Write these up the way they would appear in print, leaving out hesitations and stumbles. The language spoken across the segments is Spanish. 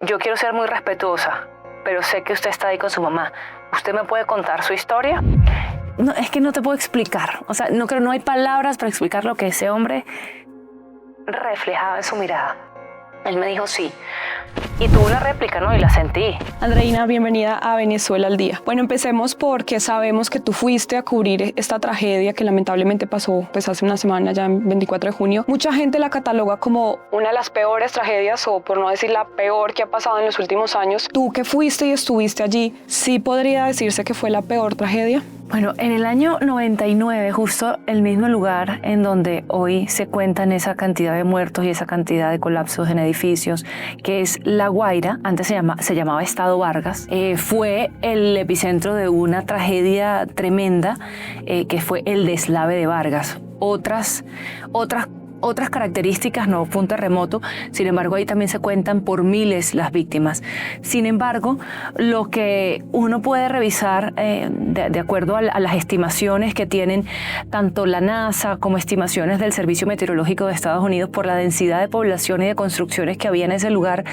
Yo quiero ser muy respetuosa, pero sé que usted está ahí con su mamá. ¿Usted me puede contar su historia? No, es que no te puedo explicar. O sea, no hay palabras para explicar lo que ese hombre reflejaba en su mirada. Él me dijo sí. Y tuvo una réplica, ¿no? Y la sentí. Andreina, bienvenida a Venezuela al Día. Bueno, empecemos porque sabemos que tú fuiste a cubrir esta tragedia que lamentablemente pasó pues hace una semana, ya en 24 de junio. Mucha gente la cataloga como una de las peores tragedias, o por no decir la peor que ha pasado en los últimos años. Tú que fuiste y estuviste allí, ¿sí podría decirse que fue la peor tragedia? Bueno, en el año 99, justo el mismo lugar en donde hoy se cuentan esa cantidad de muertos y esa cantidad de colapsos en edificios, que es La Guaira, antes se llamaba Estado Vargas, fue el epicentro de una tragedia tremenda que fue el deslave de Vargas. Otras características, no fue un terremoto, sin embargo ahí también se cuentan por miles las víctimas. Sin embargo, lo que uno puede revisar de acuerdo a las estimaciones que tienen tanto la NASA como estimaciones del Servicio Meteorológico de Estados Unidos por la densidad de población y de construcciones que había en ese lugar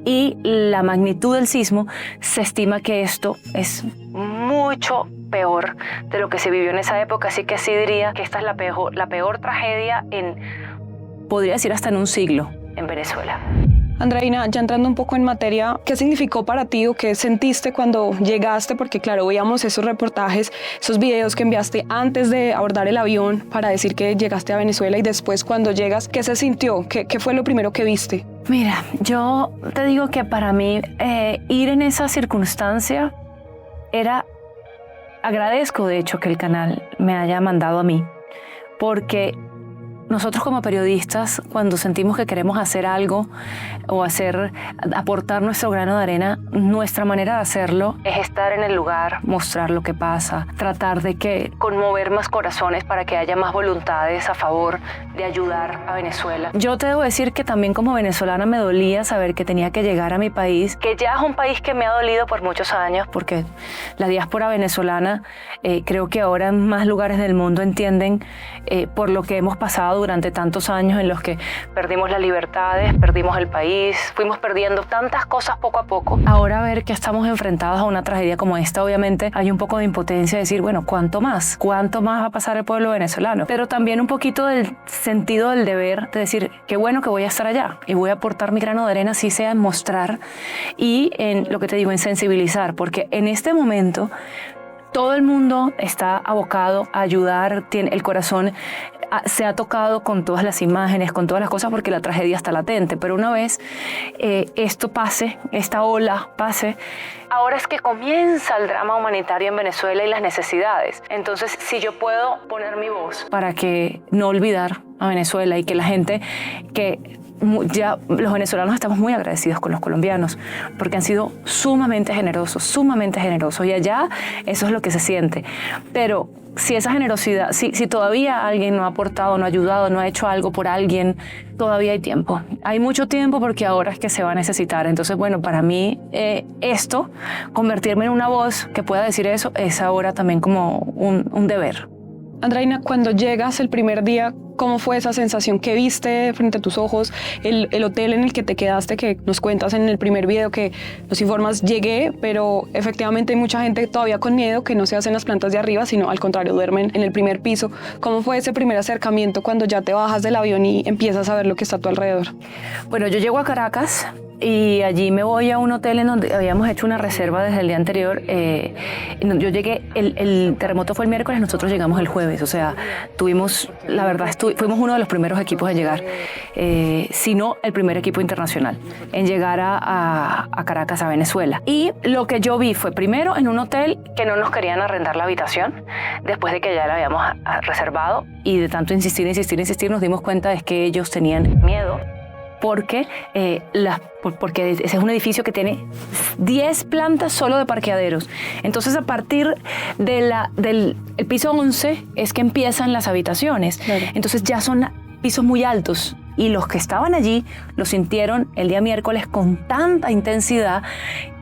y la magnitud del sismo, se estima que esto es mucho peor de lo que se vivió en esa época, así que sí diría que esta es la peor tragedia podría decir hasta en un siglo en Venezuela. Andreina, ya entrando un poco en materia, ¿qué significó para ti o qué sentiste cuando llegaste? Porque claro, veíamos esos reportajes, esos videos que enviaste antes de abordar el avión para decir que llegaste a Venezuela, y después cuando llegas, ¿qué se sintió? ¿Qué fue lo primero que viste? Mira, yo te digo que para mí ir en esa circunstancia agradezco de hecho que el canal me haya mandado a mí, porque nosotros como periodistas, cuando sentimos que queremos hacer algo o aportar nuestro grano de arena, nuestra manera de hacerlo es estar en el lugar, mostrar lo que pasa, tratar de conmover más corazones para que haya más voluntades a favor de ayudar a Venezuela. Yo te debo decir que también como venezolana me dolía saber que tenía que llegar a mi país, que ya es un país que me ha dolido por muchos años, porque la diáspora venezolana creo que ahora en más lugares del mundo entienden por lo que hemos pasado durante tantos años en los que perdimos las libertades, perdimos el país, fuimos perdiendo tantas cosas poco a poco. Ahora ver que estamos enfrentados a una tragedia como esta, obviamente hay un poco de impotencia de decir, bueno, ¿cuánto más? ¿Cuánto más va a pasar el pueblo venezolano? Pero también un poquito del sentido del deber de decir, qué bueno que voy a estar allá y voy a aportar mi grano de arena, así sea en mostrar y en lo que te digo, en sensibilizar, porque en este momento todo el mundo está abocado a ayudar, el corazón se ha tocado con todas las imágenes, con todas las cosas, porque la tragedia está latente. Pero una vez esto pase, esta ola pase, ahora es que comienza el drama humanitario en Venezuela y las necesidades. Entonces, si yo puedo poner mi voz para que no olvidar a Venezuela y que la gente ya los venezolanos estamos muy agradecidos con los colombianos porque han sido sumamente generosos y allá eso es lo que se siente. Pero si esa generosidad, si todavía alguien no ha aportado, no ha ayudado, no ha hecho algo por alguien, todavía hay tiempo. Hay mucho tiempo porque ahora es que se va a necesitar. Entonces, bueno, para mí convertirme en una voz que pueda decir eso, es ahora también como un deber. Andreina, cuando llegas el primer día, ¿cómo fue esa sensación que viste frente a tus ojos? El hotel en el que te quedaste, que nos cuentas en el primer video que nos informas, llegué, pero efectivamente hay mucha gente todavía con miedo que no se hacen las plantas de arriba, sino al contrario, duermen en el primer piso. ¿Cómo fue ese primer acercamiento cuando ya te bajas del avión y empiezas a ver lo que está a tu alrededor? Bueno, yo llego a Caracas y allí me voy a un hotel en donde habíamos hecho una reserva desde el día anterior. Yo llegué, el terremoto fue el miércoles, nosotros llegamos el jueves, o sea, fuimos uno de los primeros equipos en llegar, si no el primer equipo internacional en llegar a Caracas, a Venezuela. Y lo que yo vi fue primero en un hotel que no nos querían arrendar la habitación después de que ya la habíamos reservado, y de tanto insistir nos dimos cuenta de que ellos tenían miedo porque ese es un edificio que tiene 10 plantas solo de parqueaderos. Entonces, a partir del piso 11 es que empiezan las habitaciones. Claro. Entonces ya son pisos muy altos. Y los que estaban allí lo sintieron el día miércoles con tanta intensidad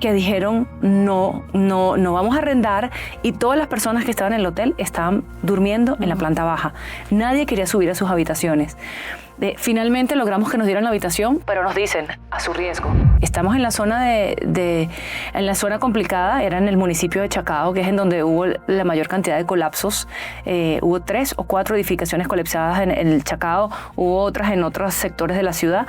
que dijeron no vamos a arrendar, y todas las personas que estaban en el hotel estaban durmiendo en la planta baja. Nadie quería subir a sus habitaciones. Finalmente logramos que nos dieran la habitación, pero nos dicen, a su riesgo. Estamos en la zona en la zona complicada, era en el municipio de Chacao, que es en donde hubo la mayor cantidad de colapsos. Hubo 3 o 4 edificaciones colapsadas en el Chacao, hubo otras en otros sectores de la ciudad,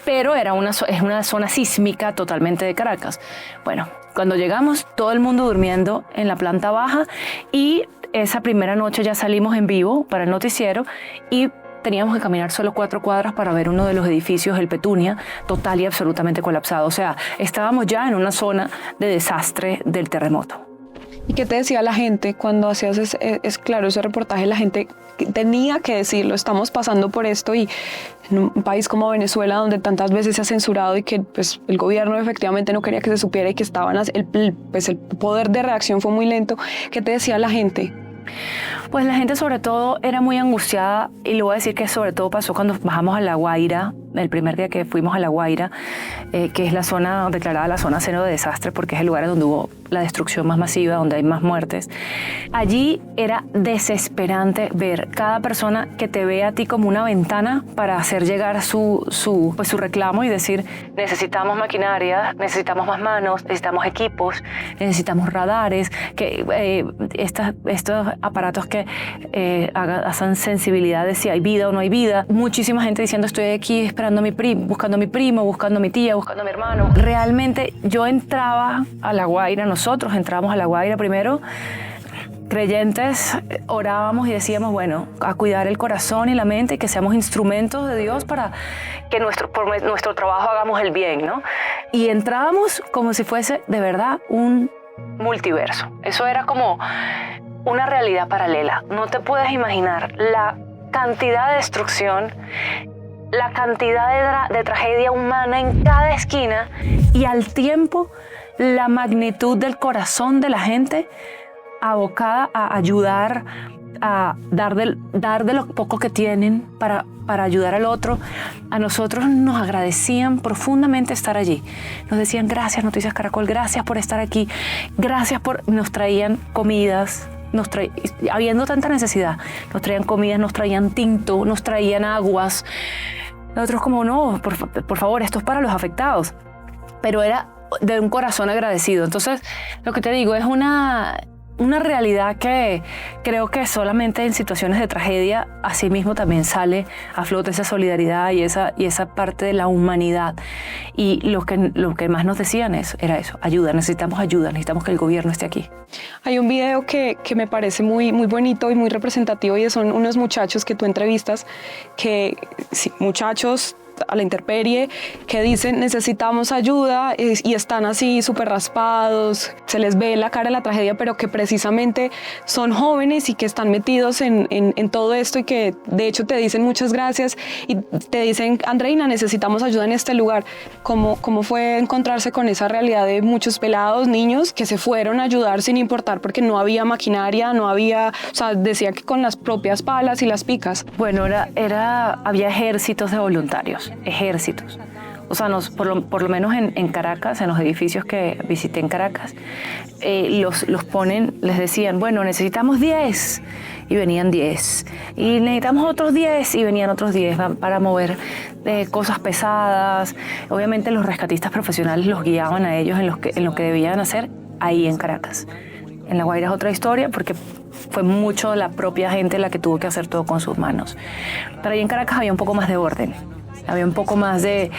pero es una zona sísmica totalmente de Caracas. Bueno, cuando llegamos, todo el mundo durmiendo en la planta baja, y esa primera noche ya salimos en vivo para el noticiero y teníamos que caminar solo 4 cuadras para ver uno de los edificios, el Petunia, total y absolutamente colapsado. O sea, estábamos ya en una zona de desastre del terremoto. ¿Y qué te decía la gente cuando hacías ese reportaje? La gente tenía que decirlo, estamos pasando por esto, y en un país como Venezuela, donde tantas veces se ha censurado y que pues, el gobierno efectivamente no quería que se supiera y que el poder de reacción fue muy lento. ¿Qué te decía la gente? Pues la gente sobre todo era muy angustiada, y le voy a decir que sobre todo pasó cuando bajamos a La Guaira, el primer día que fuimos a La Guaira, que es la zona declarada la zona cero de desastre, porque es el lugar donde hubo la destrucción más masiva, donde hay más muertes. Allí era desesperante ver cada persona que te ve a ti como una ventana para hacer llegar su reclamo y decir, necesitamos maquinaria, necesitamos más manos, necesitamos equipos, necesitamos radares, estos aparatos que hacen sensibilidad de si hay vida o no hay vida. Muchísima gente diciendo, estoy aquí esperando a mi primo, buscando a mi tía, buscando a mi hermano. Realmente yo entraba a La Guaira, nosotros entramos a La Guaira primero, creyentes, orábamos y decíamos, bueno, a cuidar el corazón y la mente, y que seamos instrumentos de Dios para que por nuestro trabajo hagamos el bien, ¿no? Y entrábamos como si fuese de verdad un multiverso. Eso era como una realidad paralela. No te puedes imaginar la cantidad de destrucción, la cantidad de tragedia humana en cada esquina, y al tiempo la magnitud del corazón de la gente abocada a ayudar, a dar de lo poco que tienen para ayudar al otro. A nosotros nos agradecían profundamente estar allí. Nos decían, gracias Noticias Caracol, gracias por estar aquí, nos traían comidas, habiendo tanta necesidad, nos traían comidas, nos traían tinto, nos traían aguas. Nosotros como, no, por favor, esto es para los afectados. Pero era de un corazón agradecido. Entonces, lo que te digo es una realidad que creo que solamente en situaciones de tragedia, así mismo también sale a flote esa solidaridad y esa parte de la humanidad. Y lo que más nos decían era eso, necesitamos que el gobierno esté aquí. Hay un video que me parece muy, muy bonito y muy representativo, y son unos muchachos que tú entrevistas, muchachos a la intemperie, que dicen necesitamos ayuda, y están así súper raspados, se les ve la cara de la tragedia, pero que precisamente son jóvenes y que están metidos en todo esto, y que de hecho te dicen muchas gracias y te dicen, Andreina, necesitamos ayuda en este lugar. ¿Cómo fue encontrarse con esa realidad de muchos pelados, niños que se fueron a ayudar sin importar, porque no había maquinaria, decía que con las propias palas y las picas? Bueno, había ejércitos de voluntarios. O sea, por lo menos en Caracas, en los edificios que visité en Caracas, los ponen, les decían, bueno, necesitamos 10, y venían 10, y necesitamos otros 10, y venían otros 10 para mover cosas pesadas. Obviamente los rescatistas profesionales los guiaban a ellos en lo que debían hacer ahí en Caracas. En La Guaira es otra historia, porque fue mucho la propia gente la que tuvo que hacer todo con sus manos. Pero ahí en Caracas había un poco más de orden. Había un poco más de...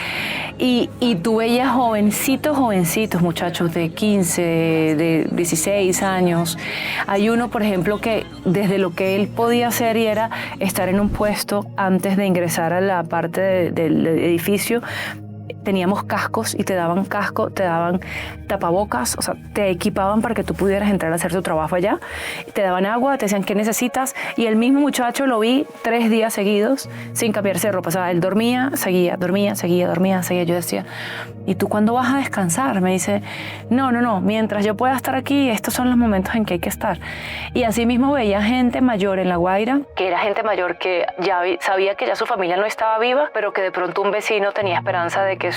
Y tú veías jovencitos, muchachos de 15, de 16 años. Hay uno, por ejemplo, que desde lo que él podía hacer, y era estar en un puesto antes de ingresar a la parte del edificio, teníamos cascos, y te daban casco, te daban tapabocas, o sea, te equipaban para que tú pudieras entrar a hacer tu trabajo allá. Te daban agua, te decían qué necesitas, y el mismo muchacho lo vi 3 días seguidos sin cambiarse de ropa. O sea, él dormía, seguía. Yo decía, ¿y tú cuándo vas a descansar? Me dice, no, mientras yo pueda estar aquí, estos son los momentos en que hay que estar. Y así mismo veía gente mayor en La Guaira, que era gente mayor que ya sabía que ya su familia no estaba viva, pero que de pronto un vecino tenía esperanza de que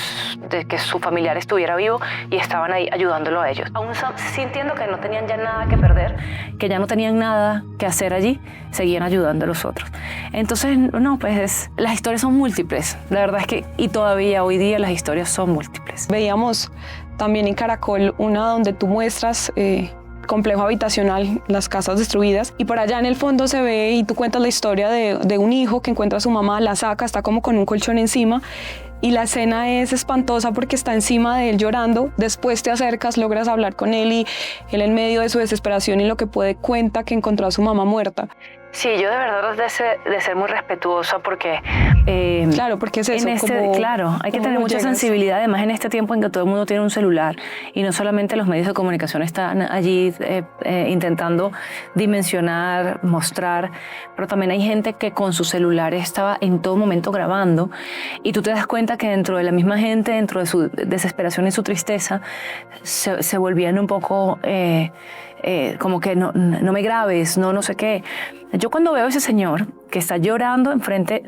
de que su familiar estuviera vivo y estaban ahí ayudándolo a ellos. Aún sintiendo que no tenían ya nada que perder, que ya no tenían nada que hacer allí, seguían ayudando a los otros. Entonces, no, pues las historias son múltiples. La verdad es que, y todavía hoy día las historias son múltiples. Veíamos también en Caracol una donde tú muestras complejo habitacional, las casas destruidas, y por allá en el fondo se ve y tú cuentas la historia de un hijo que encuentra a su mamá, la saca, está como con un colchón encima, y la escena es espantosa porque está encima de él llorando. Después te acercas, logras hablar con él y él en medio de su desesperación y lo que puede cuenta que encontró a su mamá muerta. Sí, yo de verdad de ser muy respetuosa porque... claro, porque es eso. Claro, hay que tener mucha sensibilidad, además en este tiempo en que todo el mundo tiene un celular y no solamente los medios de comunicación están allí intentando dimensionar, mostrar, pero también hay gente que con su celular estaba en todo momento grabando y tú te das cuenta que dentro de la misma gente, dentro de su desesperación y su tristeza, se volvían un poco... como que no me grabes, no sé qué. Yo cuando veo a ese señor que está llorando enfrente,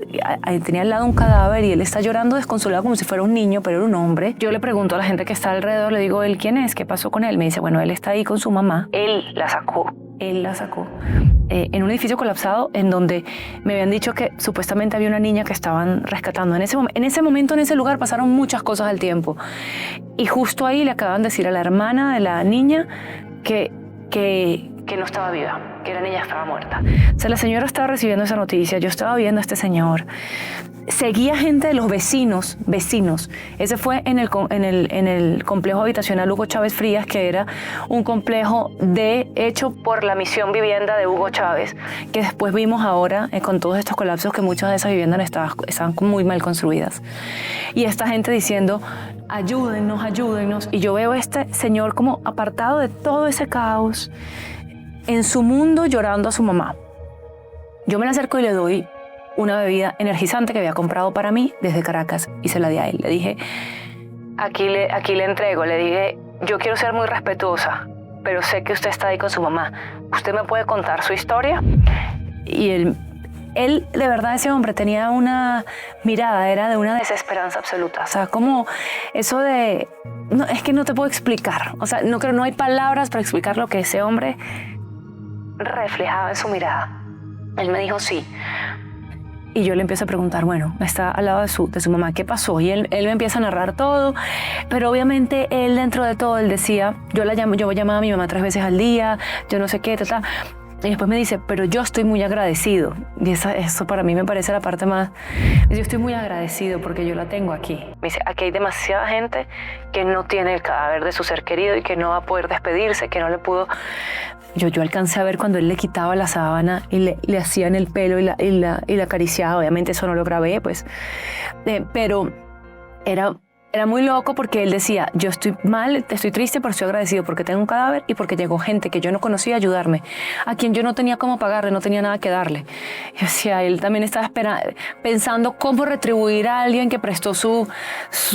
tenía al lado un cadáver y él está llorando desconsolado como si fuera un niño, pero era un hombre. Yo le pregunto a la gente que está alrededor, le digo, ¿él quién es? ¿Qué pasó con él? Me dice, bueno, él está ahí con su mamá. Él la sacó. En un edificio colapsado en donde me habían dicho que supuestamente había una niña que estaban rescatando. En ese momento, en ese lugar pasaron muchas cosas al tiempo. Y justo ahí le acaban de decir a la hermana de la niña que no estaba viva, que la niña estaba muerta. O sea, la señora estaba recibiendo esa noticia, yo estaba viendo a este señor. Seguía gente de los vecinos. Ese fue en el complejo habitacional Hugo Chávez Frías, que era un complejo hecho por la Misión Vivienda de Hugo Chávez, que después vimos ahora con todos estos colapsos que muchas de esas viviendas estaban muy mal construidas. Y esta gente diciendo, ayúdennos. Y yo veo a este señor como apartado de todo ese caos, en su mundo llorando a su mamá. Yo me le acerco y le doy una bebida energizante que había comprado para mí desde Caracas y se la di a él. Le dije, aquí le entrego, le dije, yo quiero ser muy respetuosa, pero sé que usted está ahí con su mamá. ¿Usted me puede contar su historia? Y él, de verdad, ese hombre tenía una mirada, era de una desesperanza absoluta. O sea, como eso de... No, es que no te puedo explicar. O sea, no hay palabras para explicar lo que ese hombre reflejaba en su mirada. Él me dijo sí. Y yo le empiezo a preguntar, bueno, está al lado de su mamá, ¿qué pasó? Y él me empieza a narrar todo, pero obviamente él dentro de todo, él decía, yo llamaba a mi mamá 3 veces al día, yo no sé qué, Y después me dice, pero yo estoy muy agradecido. Y eso para mí me parece la parte más... Yo estoy muy agradecido porque yo la tengo aquí. Me dice, aquí hay demasiada gente que no tiene el cadáver de su ser querido y que no va a poder despedirse, que no le pudo... Yo alcancé a ver cuando él le quitaba la sábana y le hacía en el pelo y la acariciaba. Obviamente eso no lo grabé, pues. Pero era muy loco porque él decía, yo estoy mal, estoy triste, pero estoy agradecido porque tengo un cadáver y porque llegó gente que yo no conocía a ayudarme, a quien yo no tenía cómo pagarle, no tenía nada que darle. Y decía, él también estaba pensando cómo retribuir a alguien que prestó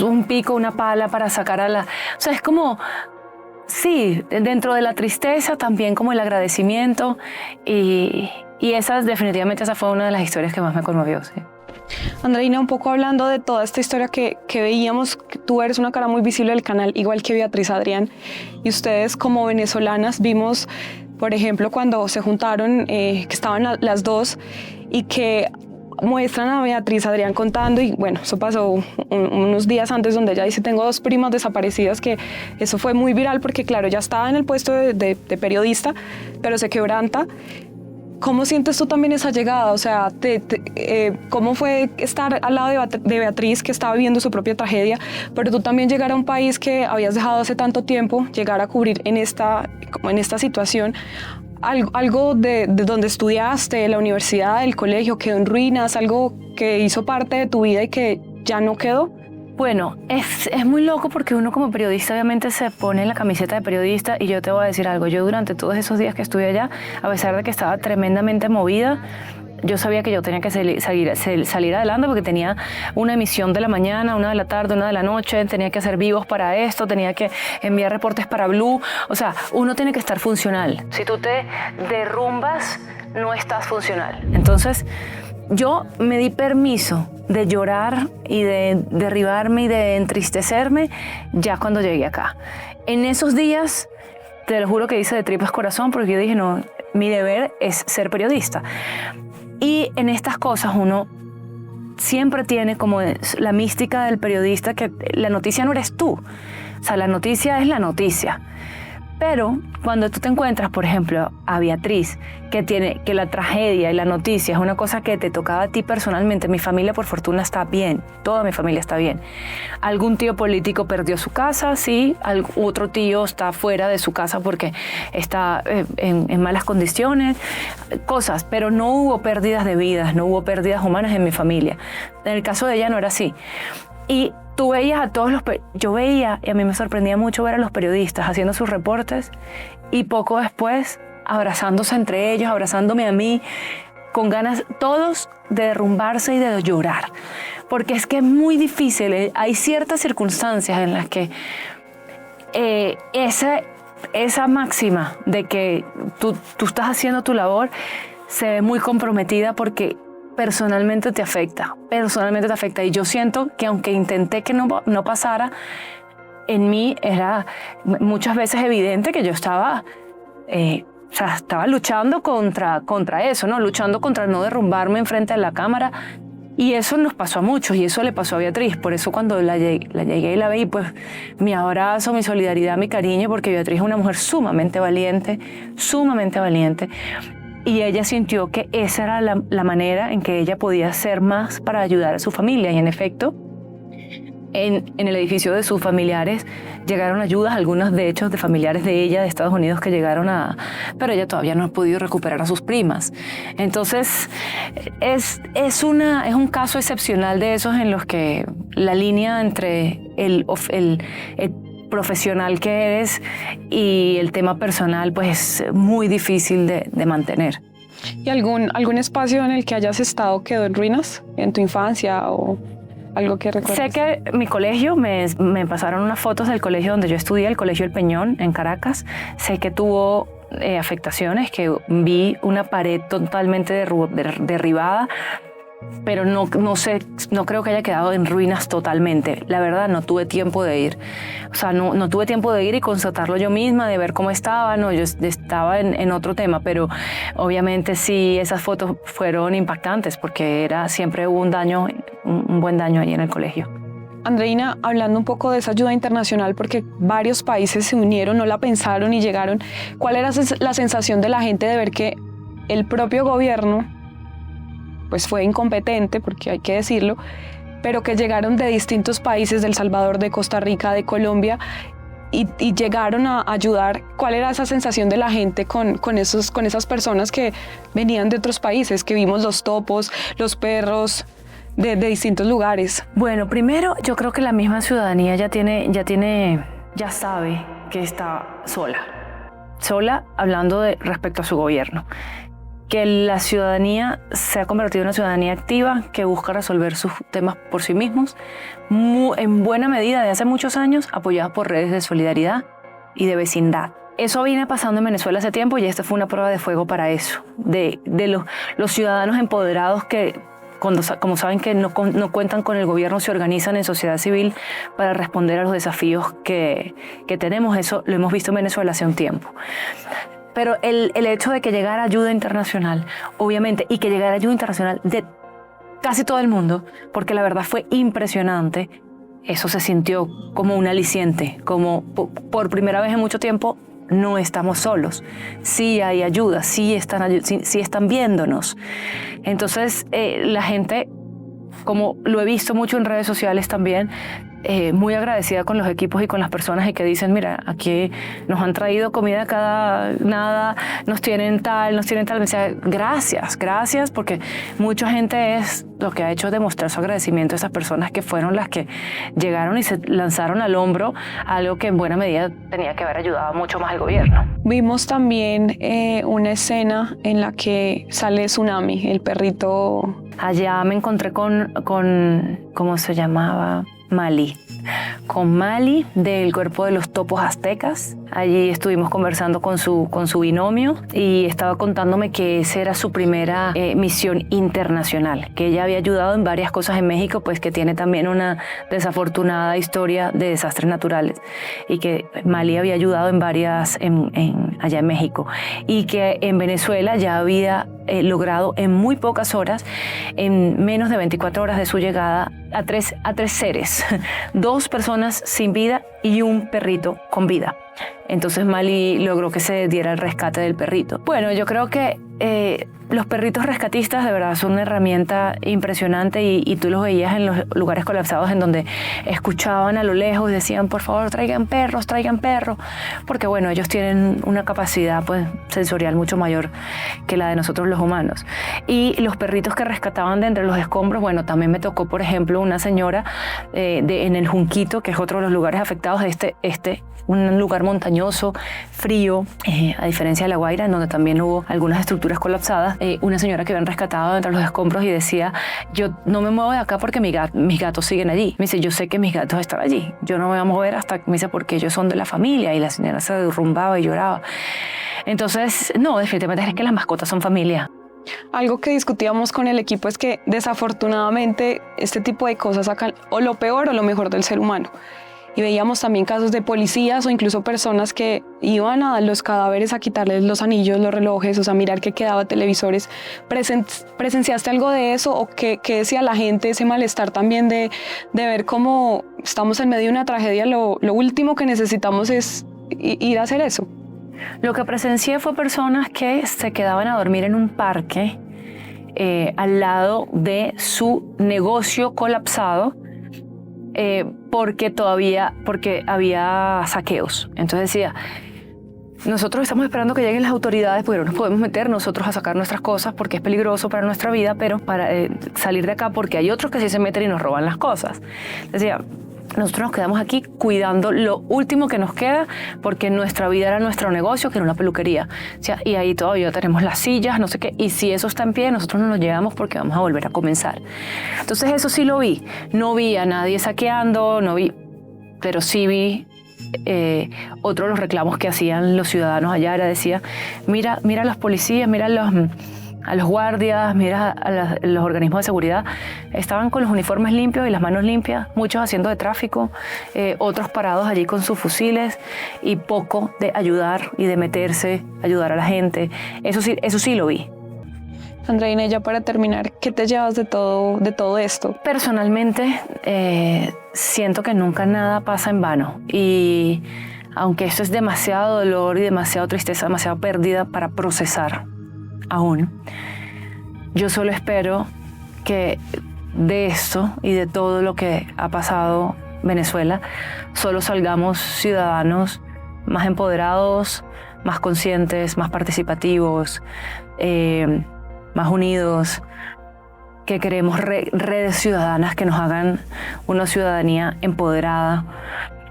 un pico, una pala para sacar a la... O sea, es como... Sí, dentro de la tristeza también como el agradecimiento y definitivamente esa fue una de las historias que más me conmovió, sí. Andreina, un poco hablando de toda esta historia que veíamos, tú eres una cara muy visible del canal, igual que Beatriz Adrián, y ustedes como venezolanas vimos, por ejemplo, cuando se juntaron, que estaban las dos y que muestran a Beatriz Adrián contando, y bueno, eso pasó unos días antes, donde ella dice, tengo 2 primas desaparecidas, que eso fue muy viral porque claro, ya estaba en el puesto de periodista, pero se quebranta. ¿Cómo sientes tú también esa llegada? O sea, ¿cómo fue estar al lado de Beatriz, que estaba viviendo su propia tragedia, pero tú también llegar a un país que habías dejado hace tanto tiempo, llegar a cubrir en esta situación? Algo de donde estudiaste, la universidad, el colegio, quedó en ruinas, algo que hizo parte de tu vida y que ya no quedó. Bueno, es muy loco porque uno como periodista obviamente se pone la camiseta de periodista y yo te voy a decir algo, yo durante todos esos días que estuve allá, a pesar de que estaba tremendamente movida, yo sabía que yo tenía que salir adelante porque tenía una emisión de la mañana, una de la tarde, una de la noche, tenía que hacer vivos para esto, tenía que enviar reportes para Blue. O sea, uno tiene que estar funcional. Si tú te derrumbas, no estás funcional. Entonces, yo me di permiso de llorar y de derribarme y de entristecerme ya cuando llegué acá. En esos días, te lo juro que hice de tripas corazón, porque yo dije, no, mi deber es ser periodista. Y en estas cosas uno siempre tiene como la mística del periodista, que la noticia no eres tú. O sea, la noticia es la noticia. Pero cuando tú te encuentras, por ejemplo, a Beatriz, que la tragedia y la noticia es una cosa que te tocaba a ti personalmente. Mi familia, por fortuna, está bien. Toda mi familia está bien. Algún tío político perdió su casa, sí. Otro tío está fuera de su casa porque está en malas condiciones. Cosas, pero no hubo pérdidas de vidas, no hubo pérdidas humanas en mi familia. En el caso de ella no era así. Y tú veías a todos yo veía, y a mí me sorprendía mucho ver a los periodistas haciendo sus reportes y poco después abrazándose entre ellos, abrazándome a mí, con ganas todos de derrumbarse y de llorar. Porque es que es muy difícil, hay ciertas circunstancias en las que esa máxima de que tú estás haciendo tu labor se ve muy comprometida porque personalmente te afecta. Y yo siento que aunque intenté que no pasara, en mí era muchas veces evidente que yo estaba luchando contra eso, ¿no? Luchando contra no derrumbarme enfrente de la cámara. Y eso nos pasó a muchos, y eso le pasó a Beatriz. Por eso cuando la llegué y la vi, pues mi abrazo, mi solidaridad, mi cariño, porque Beatriz es una mujer sumamente valiente. Y ella sintió que esa era la manera en que ella podía hacer más para ayudar a su familia. Y en efecto, en el edificio de sus familiares llegaron ayudas, algunas de hecho de familiares de ella de Estados Unidos que llegaron pero ella todavía no ha podido recuperar a sus primas. Entonces es un caso excepcional de esos en los que la línea entre el profesional que eres y el tema personal pues es muy difícil de mantener. ¿Y algún espacio en el que hayas estado quedó en ruinas en tu infancia o algo que recuerdes? Sé que mi colegio, me pasaron unas fotos del colegio donde yo estudié, el Colegio El Peñón en Caracas. Sé que tuvo afectaciones, que vi una pared totalmente derribada, pero no sé, no creo que haya quedado en ruinas totalmente. La verdad, no tuve tiempo de ir. O sea, no tuve tiempo de ir y constatarlo yo misma, de ver cómo estaba. No, yo estaba en otro tema, pero obviamente sí, esas fotos fueron impactantes porque siempre hubo un buen daño allí en el colegio. Andreina, hablando un poco de esa ayuda internacional, porque varios países se unieron, no la pensaron y llegaron, ¿cuál era la sensación de la gente de ver que el propio gobierno pues fue incompetente, porque hay que decirlo, pero que llegaron de distintos países, de El Salvador, de Costa Rica, de Colombia, y llegaron a ayudar? ¿Cuál era esa sensación de la gente con esas personas que venían de otros países, que vimos los topos, los perros de distintos lugares? Bueno, primero yo creo que la misma ciudadanía ya sabe que está sola hablando respecto a su gobierno. Que la ciudadanía se ha convertido en una ciudadanía activa que busca resolver sus temas por sí mismos, en buena medida de hace muchos años, apoyada por redes de solidaridad y de vecindad. Eso viene pasando en Venezuela hace tiempo y esta fue una prueba de fuego para eso, de los ciudadanos empoderados que, como saben que no cuentan con el gobierno, se organizan en sociedad civil para responder a los desafíos que tenemos. Eso lo hemos visto en Venezuela hace un tiempo. Pero el hecho de que llegara ayuda internacional, obviamente, y que llegara ayuda internacional de casi todo el mundo, porque la verdad fue impresionante, eso se sintió como un aliciente, como por primera vez en mucho tiempo no estamos solos, sí hay ayuda, sí están viéndonos. Entonces la gente, como lo he visto mucho en redes sociales también, muy agradecida con los equipos y con las personas y que dicen, mira, aquí nos han traído comida nada, nos tienen tal. Me decía, gracias, porque mucha gente es lo que ha hecho demostrar su agradecimiento a esas personas que fueron las que llegaron y se lanzaron al hombro, algo que en buena medida tenía que haber ayudado mucho más al gobierno. Vimos también una escena en la que sale Tsunami, el perrito. Allá me encontré con ¿cómo se llamaba? Mali. Con Mali del Cuerpo de los Topos Aztecas. Allí estuvimos conversando con su binomio y estaba contándome que esa era su primera misión internacional, que ella había ayudado en varias cosas en México, pues que tiene también una desafortunada historia de desastres naturales y que Mali había ayudado en varias allá en México y que en Venezuela ya había logrado en muy pocas horas, en menos de 24 horas de su llegada, a tres seres, 2 personas sin vida y un perrito con vida. Entonces Mali logró que se diera el rescate del perrito. Bueno, yo creo que los perritos rescatistas de verdad son una herramienta impresionante y tú los veías en los lugares colapsados en donde escuchaban a lo lejos y decían, por favor, traigan perros, porque bueno, ellos tienen una capacidad pues sensorial mucho mayor que la de nosotros los humanos. Y los perritos que rescataban de entre los escombros, bueno, también me tocó, por ejemplo, una señora en el Junquito, que es otro de los lugares afectados, un lugar montañoso, frío, a diferencia de La Guaira, en donde también hubo algunas estructuras colapsadas, una señora que habían rescatado entre los escombros y decía, yo no me muevo de acá porque mis gatos siguen allí. Me dice, yo sé que mis gatos están allí, yo no me voy a mover hasta, me dice, porque ellos son de la familia, y la señora se derrumbaba y lloraba. Entonces, no, definitivamente es que las mascotas son familia. Algo que discutíamos con el equipo es que desafortunadamente este tipo de cosas sacan o lo peor o lo mejor del ser humano. Y veíamos también casos de policías o incluso personas que iban a los cadáveres a quitarles los anillos, los relojes, o sea, mirar qué quedaba, televisores. ¿Presenciaste algo de eso o qué decía la gente, ese malestar también de ver cómo estamos en medio de una tragedia? Lo último que necesitamos es ir a hacer eso. Lo que presencié fue personas que se quedaban a dormir en un parque al lado de su negocio colapsado, porque había saqueos. Entonces decía, nosotros estamos esperando que lleguen las autoridades porque no nos podemos meter nosotros a sacar nuestras cosas porque es peligroso para nuestra vida, pero para salir de acá porque hay otros que sí se meten y nos roban las cosas. Decía, nosotros nos quedamos aquí cuidando lo último que nos queda porque nuestra vida era nuestro negocio, que era una peluquería. O sea, y ahí todavía tenemos las sillas, no sé qué. Y si eso está en pie, nosotros no nos llevamos porque vamos a volver a comenzar. Entonces eso sí lo vi. No vi a nadie saqueando, pero sí vi otro de los reclamos que hacían los ciudadanos allá. Decía, mira a los policías, mira a los guardias, mira a los organismos de seguridad, estaban con los uniformes limpios y las manos limpias, muchos haciendo de tráfico, otros parados allí con sus fusiles y poco de ayudar y de meterse, ayudar a la gente. Eso sí lo vi. Andreina, ya para terminar, ¿qué te llevas de todo esto? Personalmente, siento que nunca nada pasa en vano y aunque esto es demasiado dolor y demasiada tristeza, demasiada pérdida para procesar, aún. Yo solo espero que de esto y de todo lo que ha pasado en Venezuela, solo salgamos ciudadanos más empoderados, más conscientes, más participativos, más unidos, que queremos redes ciudadanas que nos hagan una ciudadanía empoderada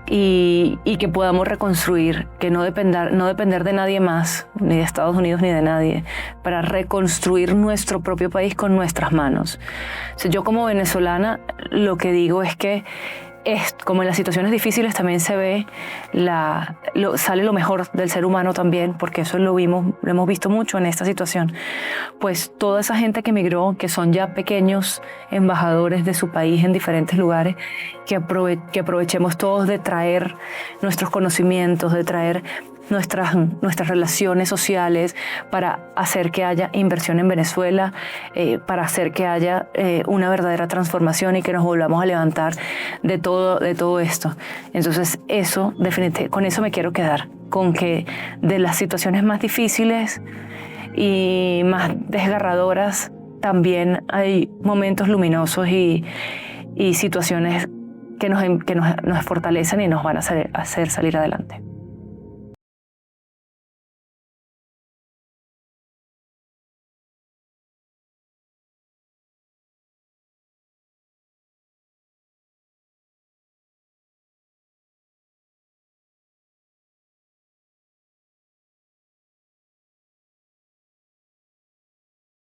y que podamos reconstruir, que no depender de nadie más, ni de Estados Unidos ni de nadie, para reconstruir nuestro propio país con nuestras manos. O sea, yo como venezolana lo que digo es que como en las situaciones difíciles también se ve, sale lo mejor del ser humano también, porque eso lo hemos visto mucho en esta situación. Pues toda esa gente que emigró, que son ya pequeños embajadores de su país en diferentes lugares, que aprovechemos todos de traer nuestros conocimientos, de traer nuestras relaciones sociales para hacer que haya inversión en Venezuela, para hacer que haya una verdadera transformación y que nos volvamos a levantar de todo esto. Entonces con eso me quiero quedar, con que de las situaciones más difíciles y más desgarradoras también hay momentos luminosos y situaciones que nos fortalecen y nos van a hacer salir adelante.